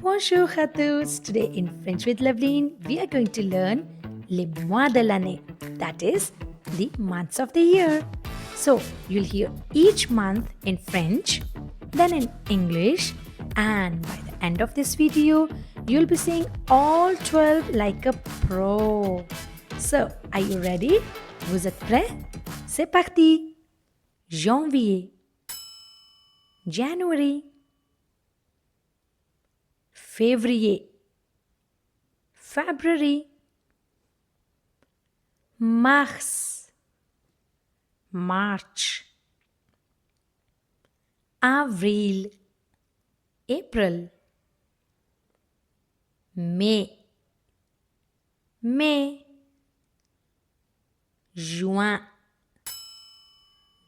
Bonjour à tous. Today in French with Loveleen, we are going to learn les mois de l'année. That is the months of the year. So you'll hear each month in French, then in English, and by the end of this video, you'll be saying all 12 like a pro. So, are you ready? Vous êtes prêts? C'est parti! Janvier, January, février, February, mars, March, avril, April, May, juin,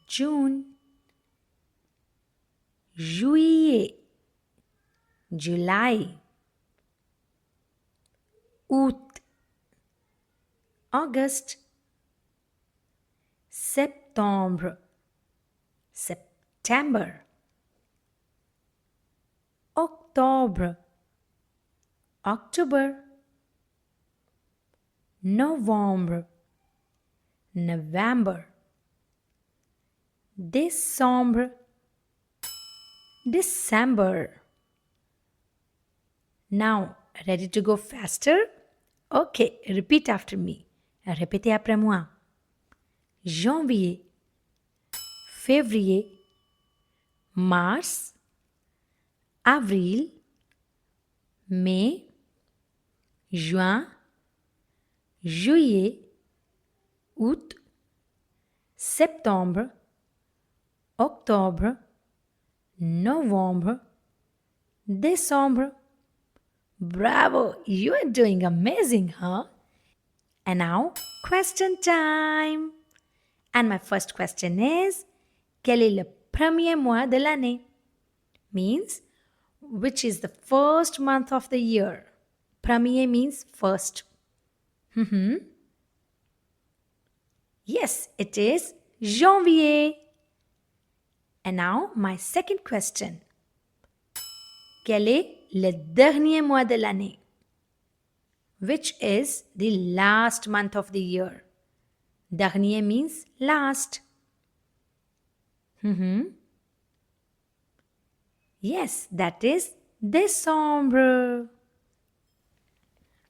June, juillet, July, août, August, septembre, September, octobre, October, November, November, Décembre, December. Now, ready to go faster? Okay, repeat after me. Répétez après moi. Janvier, février, mars, avril, mai, juin, juillet, août, septembre, octobre, novembre, Décembre. Bravo! You are doing amazing, huh? And now, question time. And my first question is, quel est le premier mois de l'année? Means, which is the first month of the year? Premier means first. Yes, it is Janvier. And now, my second question. Quel est le dernier mois de l'année? Which is the last month of the year? Dernier means last. Yes, that is Décembre.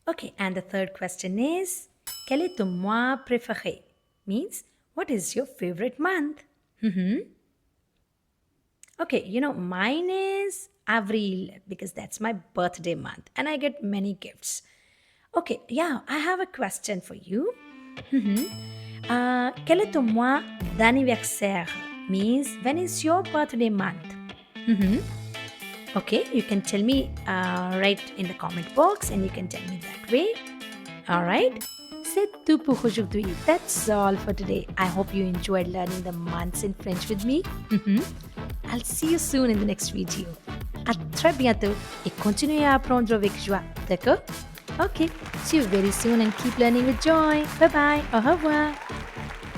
Okay, and the third question is, quel est ton mois préféré? Means, what is your favorite month? Okay, mine is avril because that's my birthday month and I get many gifts. Okay, yeah, I have a question for you. Quel est ton mois d'anniversaire? Means, when is your birthday month? Okay, you can tell me right in the comment box and you can tell me that way. Alright, c'est tout pour aujourd'hui. That's all for today. I hope you enjoyed learning the months in French with me. I'll see you soon in the next video. À très bientôt et continuez à apprendre avec joie. D'accord? Okay, see you very soon and keep learning with joy. Bye bye. Au revoir.